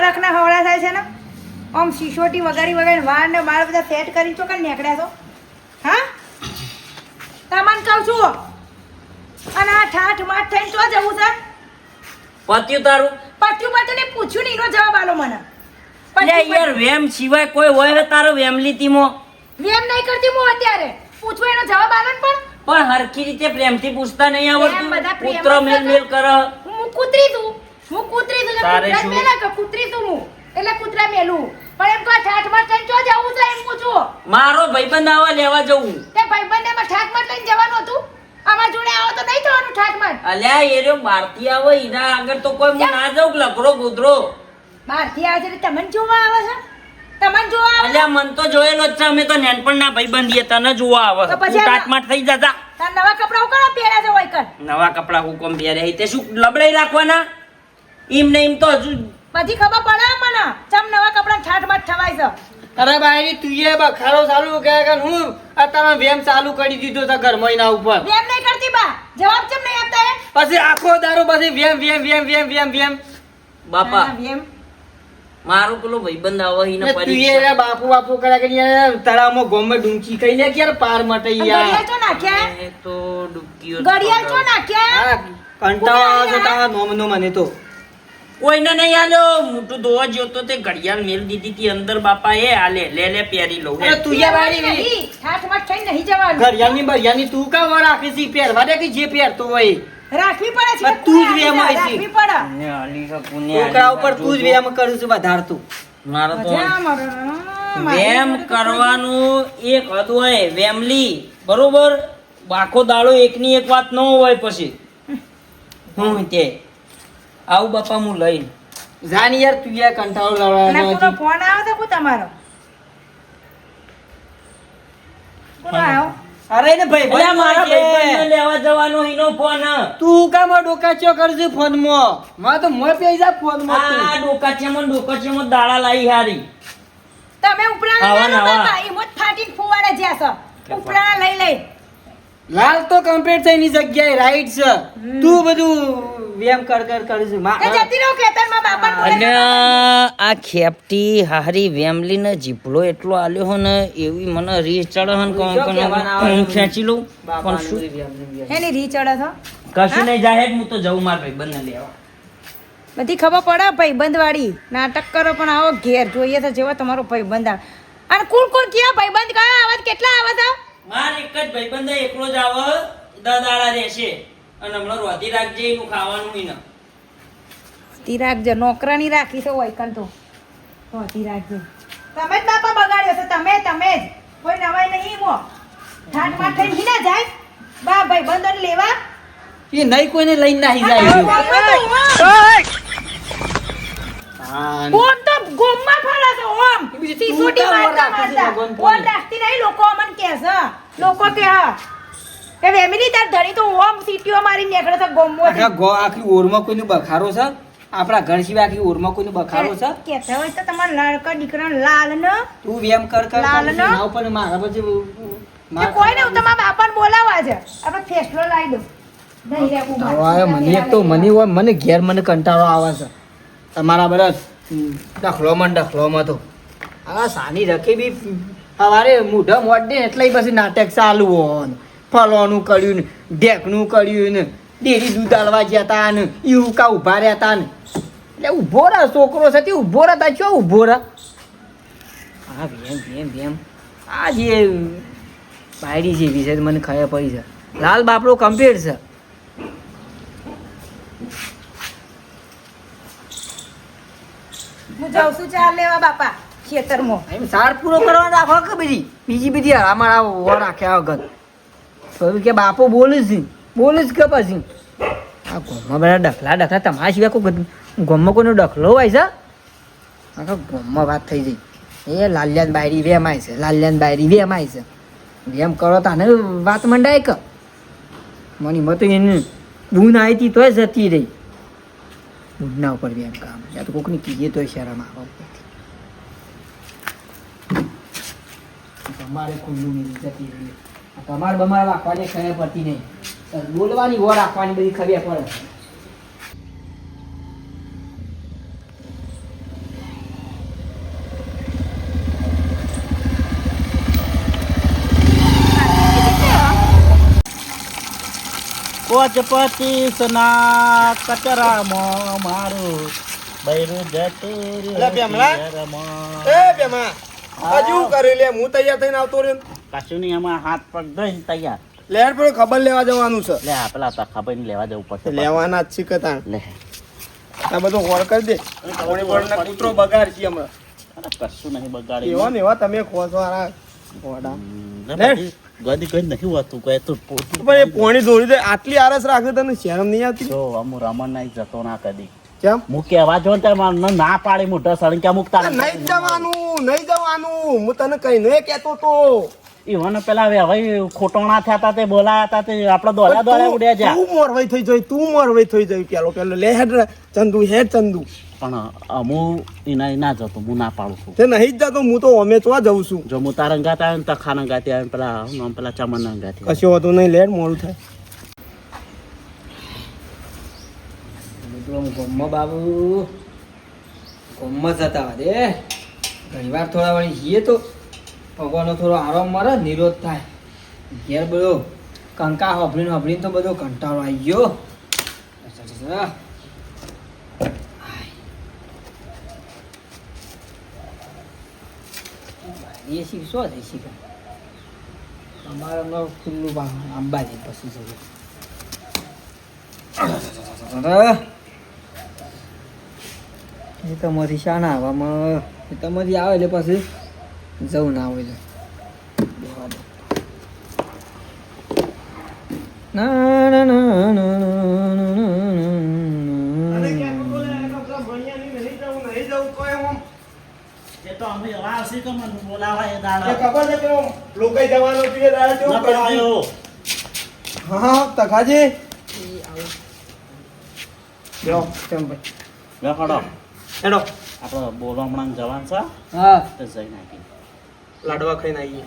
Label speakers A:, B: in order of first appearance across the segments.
A: નખના હવળા થાય છે ને આમ શીશોટી વગાડી વાળ ને બાળ બધા સેટ કરી ચોકન નીકળ્યા તો હા તમને કહું છું અને આ ઠાઠ માઠ થઈને તો જવું છે
B: પત્યું તારું
A: પત્યું ને પૂછ્યું ને એનો જવાબ આલો મને
B: અલ્યા યાર વેમ સિવાય કોઈ હોય હે તારો વેમલીતીમાં
A: વેમ નહીં કરતી હું અત્યારે પૂછવું એનો જવાબ આલો ને
B: પણ હરખી રીતે પ્રેમથી પૂછતા નહીં
A: પ્રેમ બધા
B: આવડતું
A: પ્રેમ
B: પુત્ર
A: જ
B: મેલ મેલ કર
A: હું કૂતરી છું એટલે
B: તારે
A: કૂતરા
B: શું?
A: મેલા કે કૂતરી છું હું એટલે કૂતરા મેલું પણ એમ કહો ઠાઠ માઠ થઈને તો જવું છે એમ પૂછું
B: મારો ભાઈબંધ આવા લેવા જવું
A: તે ભાઈબંધને માં ઠાઠ માઠ લઈને જવાનું હતું અમાર જોડે આવો તો નહીં થવાનું ઠાઠ માઠ
B: અલ્યા એ રહ્યો બહારથી આવે એના આગળ તો કોઈ હું ના જાઉં લકડો ગુદરો
A: બહારથી આવે છે એટલે તમને જોવા આવે છે તમને જોવા આવે
B: અલ્યા મન તો જોયેલો જ છે અમે તો નાનપણના ભાઈબંધીએ તને જોવા આવે
A: તો પછી
B: તું ટાટમાટ થઈ જતા
A: તાર નવા કપડા ઉકાળો પહેર્યા છે વૈકર
B: નવા કપડા હુકમ પહેર્યા તે શું લબડાઈ રાખવાના એમ ને એમ તો હજુ
A: બધી ખબર પડે મને ચમ નવા કપડા ઠાઠ માઠ થવાય છે
C: અરે ભાઈ તુંએ બખારો ચાલુ કે હું અત્યારે વેમ ચાલુ કરી દીધો છે ઘર મહિના ઉપર
A: વેમ નહીં કરતી બા જવાબ ચમ નહીં આપતા હે
C: પછી આખો દારૂ પછી વેમ વેમ વેમ વેમ વેમ વેમ
B: બાપા
A: હા, વેમ
B: મારો પેલો ભાઈબંધ આવે એને
C: તુંએ
B: પરીક્ષા
C: બાપુ બાપુ કર્યા કરી તળાવમાં ગોમમાં ડૂંચી કઈ લે કે પાર માટે
A: ઘડિયાળ ચો નાખ્યા
B: એ તો ડૂબકીઓ
A: ઘડિયાળ ચો નાખ્યા
C: હા કંટાળો આવે છે તારા નોમનો મને તો
B: કોઈને નહીં આલ્યો મોટું ધોવા જોતો તે ઘડિયાળ મેલ દીધી તી અંદર બાપા એ આલે લે પહેરી લઉં
C: અરે તુંએ વાળી
A: નહીં ઠાઠ માઠ થઈને નહીં જવાનું
C: ઘડિયાળની બરિયાની તું કા વાર રાખી છે પહેરવા દે કે જે પહેરતો હોય
A: રાખવી પડે છે
C: બસ તું જ વેમ હોય છે.
A: રાખવી પડે
C: છોકરા ઉપર તું જ વેમ કરું છું વધારતું
B: મારો તો
A: મજા મારો
B: વેમ કરવાનું એક હદ હોય વેમલી બરોબર આખો દાડો એકની એક વાત ન હોય પછી હું તે આવું બાપા હું લઈને
C: જાની યાર તું યાર કંટાળો લાવવાનો
A: કોનો ફોન આવ્યો તો કો તમારો કોનો આવ્યો
C: અરે ને ભાઈ
B: અલ્યા મારા ભાઈબંધને લેવા જવાનો એનો ફોન
C: તું કામ ડોકાચ્યો કરજે ફોન માં તો મોય પે જા ફોન માં
B: આ ડોકાચેમાં દાડા લાવી હારી
A: તમે ઉપરાણા
B: આવા
A: ના
B: નવા.
A: બાપા ઈ મોત ફાટીને ફુવાડે જ્યા છો ઉપરાણા લઈ લઈ
C: લાલ તો કમ્પ્લીટ થઈ ની જગ્યાએ રાઈટ છે તું બધું વેમ કર
A: એ જતી રહો ખેતરમાં બાપા બોલે
B: અને આ ખેપટી હારી વેમલી ને જીભડો એટલો આલ્યો હો ને એવી મને રીસ ચડે હન હું ખેંચી લઉં પણ શું
A: એની રી ચડે છો
B: કશું નહીં જાહેર હું તો જઉં મારા ભાઈબંધને લેવા
A: બધી ખબર પડે ભાઈબંધ વાળી નાટક કરો પણ આવો ઘેર જોઈએ તો જેવો તમારો ભાઈબંધ આવે અને કોણ કોણ કયા ભાઈબંધ કયા આવે કેટલા આવે છે
B: માર એક જ ભાઈબંધ એકલો જ આવે દાડા રહેશે અને હમણાં રોધી રાખજે એનું ખાવાનું ઈને
A: તી રાખજો નોકરાની રાખી છે હોય કન તો તી રાખજો તમે જ બાપા બગાડ્યો છે તમે જ કોઈ નવાઈ નહીં મો ઠાઠ માઠ થઈને ના જાય બા ભાઈબંધોને લેવા
C: એ નહીં કોઈને લઈને નાહી જાય છે
A: ઓમ તો ગોમમાં ફરે છે ઓમ સીસોટી મારતા મારતા ઓમ રાખતી નહીં લોકો અમન કહે છે લોકો કે હા કે ફેમિલી તાર ધણી તો ઓમ સીટીઓ મારી નીકળે છે ગોમમાંથી
C: આખી ઓરમાં કોઈનો બખારો છે આપણા ઘર સિવાય આખી ઓરમાં કોઈનો બખારો છે
A: કહેતા હોય તો તમારા લાડકા દીકરા લાલ ને
C: તું વેમ કર કર
A: લાલ
C: કર
A: ના?
C: ના ઉપર મારા પછી
A: કોઈ ને હું તમારા બાપાને બોલાવવા છે આપણે ફેસલો લાવી દો નહીં રે
C: હવે મને એક તો મને ઘેર મને કંટાળો આવે છે તમારા બધા ડખલોમાં તો આ સાની રખી બી સવારે મૂઢા મોટ દે એટલે પછી નાટક ચાલુ હોય ફલવાનું કર્યું ને ઢેકનું કર્યું ને ડેરી દૂધ આલવા જતા ને એવું કા ઉભા રહેતા ને એટલે ઉભો રહે છોકરો છે તે ઉભો રહેતા ચો ઉભો રહે હા વેમ આ જે બાયડી જેવી છે મને ખબર પડી છે લાલ બાપડો કમ્પ્લીટ છે
A: હું જાઉં છું ચાર લેવા બાપા ખેતરમાં
C: એમ સાર પૂરો કરવાનો રાખો કે બીજી બધી અમારા વો રાખ્યા વગર તો કે બાપો બોલે જ કે પછી આ ગોમમાં બધા ડખલા તમારા સિવાય કોઈ ગોમમાં કોઈનો ડખલો હોય છે આખા ગોમમાં વાત થઈ જઈ એ લાલ્યાન બાયરી વેમાય છે વેમ કરો તાને વાત મંડાય કે મની મત એને દૂન આવી હતી તોય જતી રહી દૂધના ઉપર વેમ કામ યા તો કોકની કીધે તોય શરમ આવે તમારે ખુલ્લું નહીં જતી રહી તમારે બમાર રાખવાની ખબર પડતી નહીં બોલવાની વો રાખવાની બધી ખબર પડે
D: કોચ પચીસના કચરામાં મારું બૈરું જતું
C: અલા પેમલા? એ બેમા હજુ કરી લે હું તૈયાર થઈને આવતો રહ્યો
D: કશું નહીં એમાં હાથ પગ ધોઈને તૈયાર
C: લેર પર ખબર લેવા જવાનું છે
D: લે આ પેલા તખા ભાઈને લેવા જવું પડશે
C: લેવાના જ છે કતા
D: લે
C: આ બધું હોળ કરી દે કોણી બોળના કૂતરો બગાડ છે હમણાં
D: અરે કશું નહીં બગાડી
C: એવા ને એવા તમે ખો છો આ ઘોડા
D: ગદી કઈ નહીં હોતું કઈ તો
C: પણ એ પોણી દોડી દે આટલી આરસ રાખે તને શરમ નહીં આવતી
D: જો અમુ રમણ નહીં જતો ના કદી
C: કેમ
D: હું કહેવા જો ને તે મને ના પાડી મોટા સળંગ કે મુકતા
C: નહીં જવાનું હું તને કઈ નહીં કેતો તો
D: ઈવન પેલા હવે ખોટોણા થયા હતા તે બોલાયા હતા તે આપડે દોડ્યા દોડ્યા ઉડ્યા જા
C: તું મોરવાઈ થઈ જાય પેલો લે હેડ ચંદુ
D: પણ અમુ એના ના જતો હું ના પાડું છું
C: તે નહીં જ જતો હું તો અમે તો જઉં છું
D: જો હું તારા અંગાત આવ્યો ને તખાના અંગાતે આવ્યો ને પેલા હું નામ પેલા ચમનના અંગાતે
C: કશો હતો નહીં લેટ મોડું થાય
E: ગોમમાં બાબુ ગોમમાં જતા હોય દે ઘણી વાર થોડા વળી જઈએ તો ભગવાનનો થોડો આરામ મળે નિરોધ થાય ઘેર બધો કંકા હોભળીને તો બધો કંટાળો આવી ગયો એ શીખશો જ શીખે અમારે હમણાં ખુલ્લું અંબાજી પછી જવું એ તમારી શાના આવવામાં એ તમારી આવે એટલે પછી જવું ના હોય ના ના ના ના
D: એ તો અમે આવશે કે મને બોલાવા એ દાડા
C: ખબર છે કે લોકો જવાનો છે
D: ના પડાયો
C: હા તખાજી લ્યો ચંપા
D: લે ફડો
C: હેડો
D: આપણે બોલવા હમણાં જવાન છે
E: હા
D: તો જઈ નાખી
C: લાડવા ખાઈને આવીએ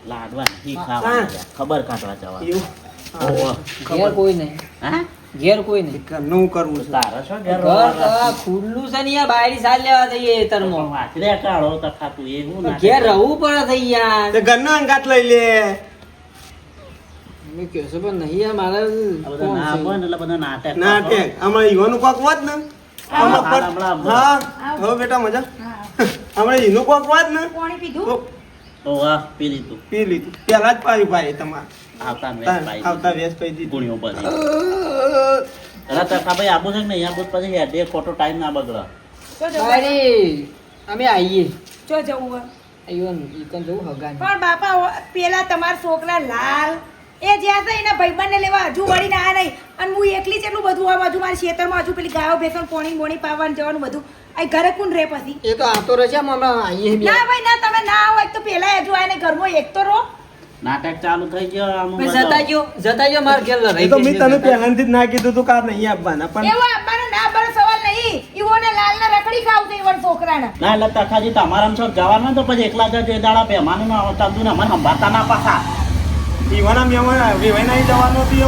D: લાડવા નહીં ખાવા ખબર કાઢવા જવા
C: એવું
E: ઘેર કોઈ નહીં
D: હા
E: ઘેર કોઈ નહીં
C: ઘરનું કરવું છે
D: તારા છો ઘેર
E: ઘર ખુલ્લું છે ને યાર બાયરી સાલ લેવા જઈએ તરમાં
D: વાંચડે કાઢો તો ખાતું એવું ના
E: ઘેર રહવું પડે થઈ યાર
C: તે ઘરના અંગાત લઈ લે
E: મેં કહ્યું છે પણ નહીં યાર મારે
D: આ બધા ના બન એટલે બધા નાટક
C: નાટક હમણાં ઈવાનું કોક વાત ને હા હો બેટા મજા હમણાં ઈનું કોક વાત ને
A: પાણી પીધું
D: તો વાહ પી લીધું
C: પી લીધું પેલા જ પાયું ભાઈ તમારે
D: આવતા ને ભાઈ
C: આવતા વેસ પી દીધું
D: ગુણ્યો બધી અરે તખા ભાઈ આબુ છે કે નહીં આબુ પછી હેડે ખોટો ટાઈમ ના બગડે
A: ચો જવું
E: બાયરી અમે આવીએ
A: ચો જવું હોય?
E: આવ્યો ને ઈકન જવું હગાને
A: પણ બાપા પેલા તમારા છોકરા લાલ એ જ્યાં હતા એના ભાઈબંધને લેવા હજુ વળીને આ નહીં અને હું એકલી જ એટલું બધું આ બાજુ મારા ખેતરમાં હજુ પેલી ગાયો ભેંસો પોણી બોણી પાવાનું જવાનું બધું આ ઘરે કોણ રહે પછી
E: એ તો આવતો રહેશે અમે આવીએ બે
A: ના ભાઈ ના તમે ના આવો એક તો પેલા હજુ આને ઘરમાં એક તો રહો
D: નાટક ચાલુ થઈ ગયો આમ
E: જતા ગયો માર ઘેર
C: એ તો મેં તને પહેલાથી જ ના કીધું તું કા નહીં આપવાના પણ
A: એવો આપવાનો ના આપવાનો સવાલ નહીં ઈવોને લાલને રખડી ખાવતો ઈવન છોકરાને
D: ના એટલે તખાજી તમારા છો જવાનું તો પછી એકલા જ એ દાડા પહેમાનું ના આવતા મને સંભાળતા ના પાછા
C: ઈવાના મેમણ વિવાય નહીં જવાનું હતી એ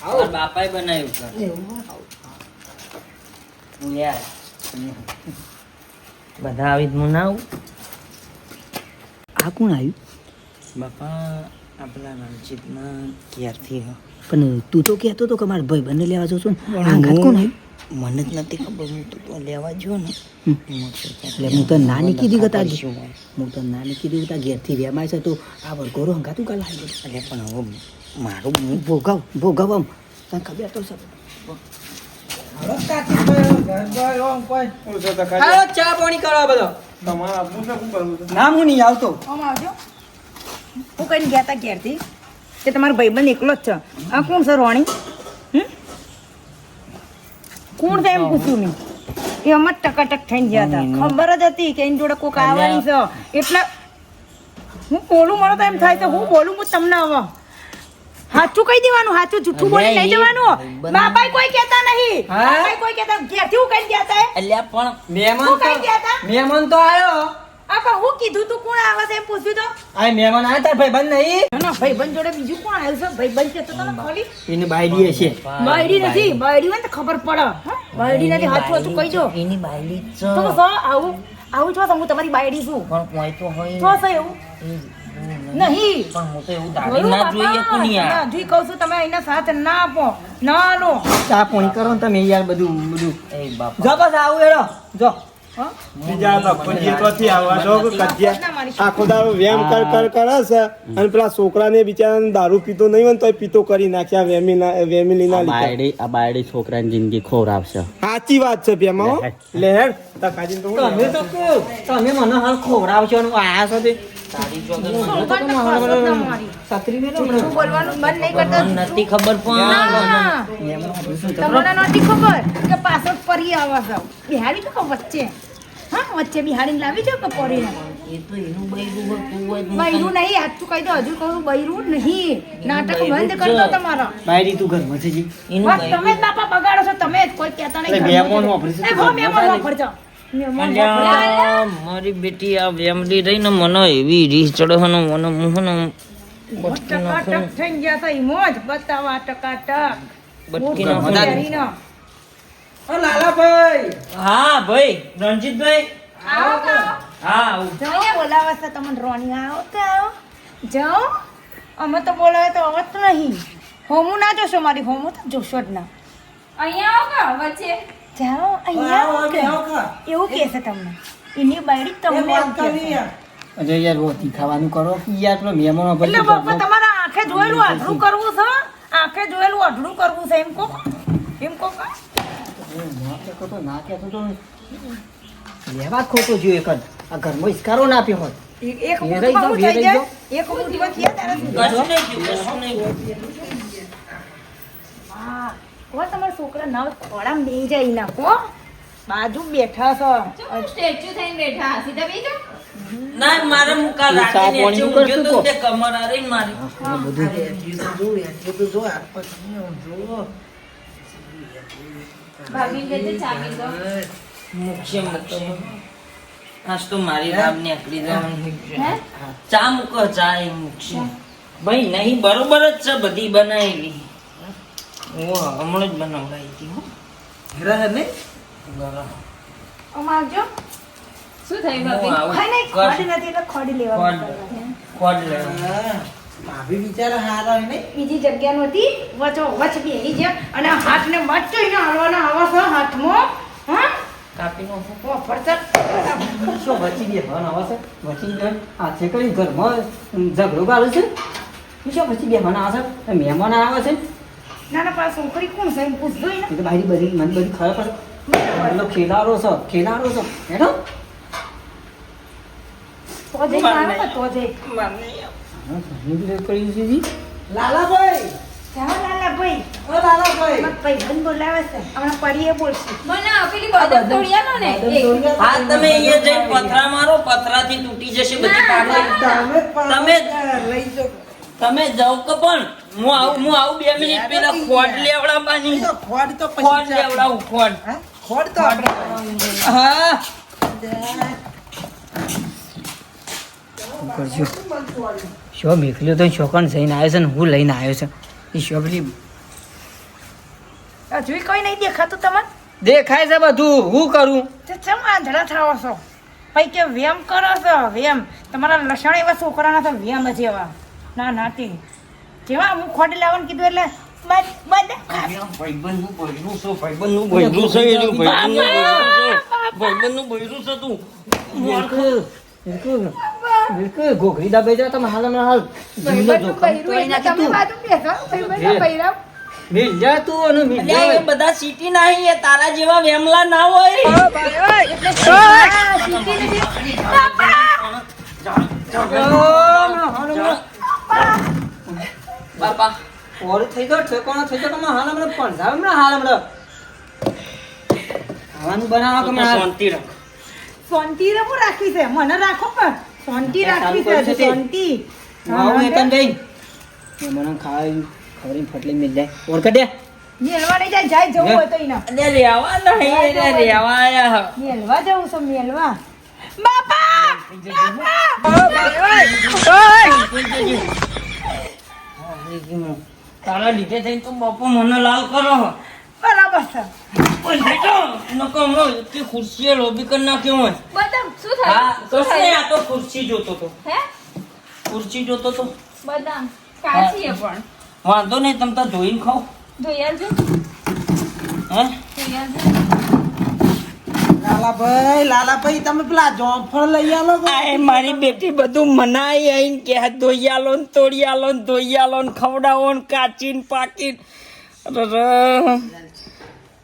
C: વખત
E: બાપાએ બનાવ્યું બધા આવી જ હું ના આવું આ કોણ આવ્યું બાપા આપણા રણજીતના ઘેરથી પણ તું તો કહેતો હતો કે મારા ભાઈ બંને લેવા જશો ને આ ઘાત કોણ આવ્યું મને જ નથી ખબર હું તો લેવા જો ને એટલે હું તો નાની કીધી ગતા હું તો નાની કીધી ગતા ઘેરથી વેમાય છે તો આ વર્ગોરો હંગાતું કાલ આવી એટલે પણ હવે મારું હું ભોગાવ આમ તને ખબર તો છે ચા પાણી કરો બધો
C: તમારે આપવું છે શું કરવું છે
E: નામ હું નહીં આવતો
A: આમ આવજો હું કઈને ગયા તા ઘેરથી કે તમારો ભાઈબંધ એકલો જ છે આ કોણ છે રોણી કોણ છે એમ પૂછ્યું મેં એ અમે ટકાટક થઈને ગયા હતા ખબર જ હતી કે એની જોડે કોક આવવાની છે એટલે હું બોલું મને તો એમ થાય તો હું બોલું હું તમને હવે સાચું કહી દેવાનું સાચું જૂઠું બોલી નહીં જવાનું બાપાએ કોઈ કહેતા નહીં બાપાએ કોઈ કહેતા ઘેરથી હું કઈ ગયા તા
E: એટલે પણ
A: હું કઈ ગયા તા
E: મહેમાન તો આવ્યો
A: આ પણ હું કીધું તું કોણ આવે છે એમ પૂછ્યું તો
C: આ મહેમાન આવ્યા તાર ભાઈબંધ નહીં
A: ના ભાઈબંધ જોડે બીજું કોણ આવ્યું છે ભાઈબંધ કહેતો તને ખાલી
C: એની બાયડી હશે
A: બાયડી નથી બાયડી હોય ને તો ખબર પડે હા? બાયડી નથી હાચું હાચું કહી દો
E: એની બાયડી જ છે.
A: તો સો આવું આવું છો તો હું તમારી બાયડી છું
E: પણ કોઈ તો હોય
A: છો છે એવું
E: ને.
A: નહીં
E: પણ હું તો એવું દાડી ના જોઈએ કોની યાર.
A: હજી કહું છું તમે એના સાથ ના આપો ના લો
C: ચા પાણી કરો ને તમે યાર બધું બધું
E: એ બાપા
C: જો બસ આવું હેડો જો
F: બીજા લખનજી તોથી આવવા દો કે કજિયા
A: ના મારી
F: આખો દાડો વેમ કર કરે છે અને પેલા છોકરાને બિચારાને દારૂ પીતો નહીં હોય ને તોય પીતો કરી નાખ્યા વેમિલીના લીધે
D: આ બાયડી છોકરાની જિંદગી ખોરાવશે
F: સાચી વાત છે ભેમા હો લે હેડ તકાજીને તો હું
C: તમે તો કહો તમે મને હાલ ખવડાવશો ને આયા છો તે
E: તારી જોડે
A: સોગંદ તો ખાશો જ ના મારી.
C: છત્રી મેલો
A: જૂઠું બોલવાનું બંધ નહીં કરતા
E: મને નથી ખબર પણ
A: ના. તમને નહોતી ખબર કે પાછળ પરી આવે છે બિહારી તો વચ્ચે હા વચ્ચે બિહારીને લાવી છે કે પરીને
E: એ તો એનું બૈરું હતું હોય તો
A: બૈરું નહીં હાચું કહી દો હજુ કહું બૈરું નહીં નાટક બંધ કરી દો તમારા
C: બાયડી તું ઘરમાં છે જી
E: એનું
A: બસ તમે જ બાપા બગાડો છો તમે જ કોઈ કહેતા નહીં
C: એટલે મહેમાન વાપરે છે.
A: એ હો મહેમાન વાપરજો મહેમાન વાપરજો.
E: અલ્યા, મારી બેટી આ વેમડી રહી ને મને એવી રીસ ચડે છે ને મને મોહન
A: ટકાટક થઈ ગયા છે ઈ મોજ બતાવા ટકાટક
E: બટકી
A: મોટો
E: નાખો.
A: પહેરીને.
C: લાલાભાઈ
B: હા ભાઈ રણજીતભાઈ
A: આવો તો.
B: હા આવું.
A: જાઓ બોલાવે છે તમને રોની આવો તો આવો જાઓ અમે તો બોલાવે તો આવત નહીં હોમું ના જોશો મારી હોમું તો જોશો જ ના
G: અહીંયા આવો કે વચ્ચે
A: જાઓ અહીંયા આવો કે. એવું કહે છે તમને એની બાયડી તમને એવું કહે છે.
C: અજય યાર રોટી ખાવાનું કરો કે યાર પેલો મહેમાનો
A: એટલે બાપા તમારા આંખે જોયેલું આટલું કરવું છે આંખે જોયેલું આટલું કરવું છે એમ કહો કા?
C: ના કહેતો તો લેવા જ ખોટો જોયો એક જ આ ઘરમાં ઇસ્કારો ના આપ્યો હોત
A: એક
C: વેરાઈ
A: ઊંટમાં
C: જાઓ,
A: હું થઈ
C: વેરાઈ
A: જાય
C: જાઓ.
A: એક ઊંટમાં થયા ત્યારે શું?
B: કશું નહીં થયું, કશું નહીં થયું.
A: હા ઓ તમારા છોકરા નવ ખોડામાં બેહી જાય એના કો બાજુ બેઠા છો
G: સ્ટેચ્યુ થઈને બેઠા સીધા બેસી
B: ના મારે હું કાલ
C: તું
B: રાતે
C: ચા
B: નીચે
C: પાણી
B: ઊંઘ્યો
C: કરશું
B: તો
C: તો?
B: તે કમર હારી ને મારી.
G: ભાભી કે તે ચાવી દો
B: મૂકશે. આજ તો મારી રામ નીકળી જવાની છે.
G: હે
B: ચા મૂકો ચા એ મૂકશે. ભાઈ નહીં બરોબર જ છે બધી બનાવેલી હમણાં જ બનાવડાવી હતી હો. ગરમ.
A: આમ આવજો
G: શું થયું
B: હું
G: ભાભી
B: આવું.
A: ખાઈ નહીં ખોડી નથી એટલે ખોડી લેવા
B: ખોડ લેવા.
A: બીજી જગ્યા નહોતી વચો વચ બેહી ગયા અને હાથને મચઈને હાલવાના આવા છો હાથમાં હા
B: કાપી નો
A: ઓ ફરસત
C: શું વચી ગયા ભણ આવે છે વચી ગયા હાથે કરી ઘરમાં ઝઘડો ગાળો છે શું વચી ગયા ભણ આવે છે મહેમાન આવે છે
A: ના ના પાછું છોકરી કોણ છે એમ પૂછજો ને
C: એ તો બારી બધી મને બધી ખબર પડે પેલો ખેલારો છે હેડો
A: તો જઈ મારો ને તો જઈ
C: કર્યું છે જી
A: જાઓ લાલાભાઈ મારા ભાઈબંધ બોલાવે છે હમણાં પરીએ બોલશે
G: મને પેલી બદક તોડિયાનો ને એક.
B: હા તમે અહીંયા જઈને પથરા મારો પથરાથી તૂટી જશે બધી પાટલી. તમે જાઓ કે પણ હું આવું 2 મિનિટ પહેલા ખોડ લેવડાવવાની ખોડ લેવડાવું ખોડ હા
C: કરજો શો મેખલ્યો તો શોકણ જઈને આવ્યો છે ને હું લઈને આવ્યો છે એ શો પેલી
A: હજુ કોઈ નહીં દેખાતું તમને
C: દેખાય છે બધું હું કરું
A: તો ચમ આંધળા થાવો છો પછી કે વેમ કરો છો વેમ તમારા લસણ એવા છોકરાના તો વેમ જ એવા ના નાતી જેવા હું ખોટી લાવવાનું કીધું એટલે
B: ભાઈબંધનું બૈરું છે ભાઈબંધનું બૈરું છે એનું ભાઈબંધનું બૈરું છે તું
C: બિલકુલ ઘોઘરી દાબે જા તમે હાલ હમણાં હાલ જીવનો જોખમ તોડી નાખી તું મિલ જા તું અને મિલ
B: અલ્યા, એ
C: જા
B: બધા સિટી નહીં એ તારા જેવા વેમલા ના હોય બાપા
C: ઓર થઈ ગયો ઠેકાણો થઈ ગયો તમે હાલ હમણાં પણ જાવ હમણાં હાલ હમણાં ખાવાનું બનાવો કે હાલ
B: શાંતિ રાખ.
A: શાંતિ હું રાખી છે મને રાખો પણ શાંતિ રાખી છે હજુ શાંતિ
C: હું આવું એકન જઈ મને ખાવા ખબરી ફટલી મિલ જાય ઓર કડે
A: મેલવા નહીં જાય જાય જવું હોય તો એના
B: અલ્યા, રહેવા નહીં એને રહેવા આયા.
A: મેલવા જવું છે મેલવા બાપા બાપા
B: લઈ જજો. તારા લીધે થઈને તો બાપુ મને લાલ કરો.
A: બરાબર છે.
B: પણ બેટો નકો હમણાં એટલી ખુરશીએ લોબી કરી નાખ્યો હોય.
G: બદામ શું
B: હા
G: થયું
B: કશું નહીં, આ તો ખુરશી જોતો તો.
G: હે
B: ખુરશી જોતો તો.
G: બદામ કાચી પણ
B: વાંધો નહીં, તમે તો ધોઈને ખાઓ.
G: જોઈ આવજો
B: હે
G: જોઈ આવજો
F: લાલાભાઈ તમે પેલા જોફળ લઈ આલો કે?
B: આ મારી બેટી બધું મનાઈ આઈને કે આ ધોઈ આલો ને તોડી આલો ને ધોઈ આલો ને ખવડાવો ને કાચીને પાકીને.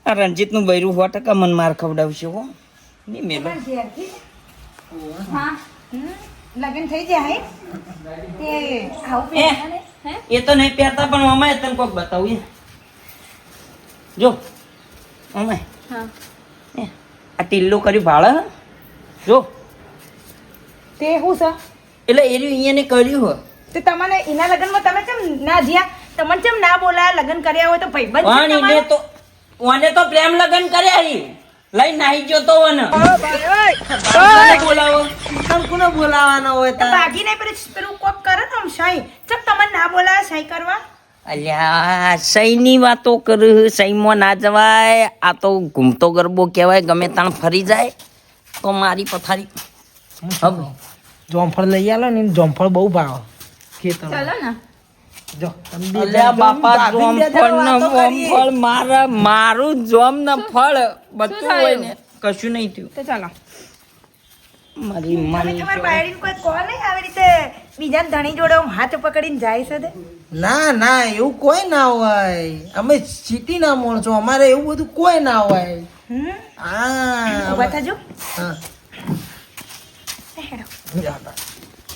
B: આ રણજીતનું બૈરું 100% મન માર ખવડાવશે હો. નહીં મેલો.
A: તમારા ઘેરથી
G: હા
A: લગ્ન થઈ જાય તે આવું
B: એ
A: પહેરવાના ને?
G: હે
B: એ તો નહીં પહેરતા પણ અમારે તને કોઈક બતાવું એ. જો અમાય
G: હા
B: આ ટીલ્લું કર્યું ભાડે જો
A: તે શું છે
B: એટલે એનું અહીંયાને કર્યું હો.
A: તે તમને એના લગ્નમાં તમે કેમ ના જ્યાં તમને કેમ ના બોલાયા? લગ્ન કર્યા હોય તો ભાઈબંધ છે
B: પણ એને
A: તમારો?
B: તો ઓને તો પ્રેમ લગન કર્યા હી લઈ નાહી ગયો તો ઓને બોલાવો.
C: કોને બોલાવાના હોય
A: તો ભાગી નહીં પેલું કોક કરે ને આમ સાઈ ચમ તમને ના બોલાયા સાઈ કરવા?
B: અલ્યા સહીની વાતો કર, સહીમાં ના જવાય. આ તો ઘૂમતો ગરબો કહેવાય, ગમે તાણ ફરી જાય તો મારી પથારી. હવે
C: જોમફળ લઈ આલો ને જોમફળ બહુ ભાવ ખેતર
G: ચલો ને
C: જો
B: અલ્યા બાપા જોમફળ ને બોમફળ મારું જોમ ને ફળ બધું હોય ને કશું નહીં થયું.
G: તો ચાલો
B: મારી
A: તમે
B: માની
A: તમારી બાયડીને કોઈ કહો નહીં આવી રીતે બીજા ધણી જોડે આમ હાથ પકડીને જાય છે તે?
C: ના ના એવું કોઈ ના હોય. અમે સિટી ના માણસો, અમારે એવું બધું કોઈ ના હોય.
A: ઉભા
C: હા
A: થજો.
C: હા
A: હેડો.
C: જા.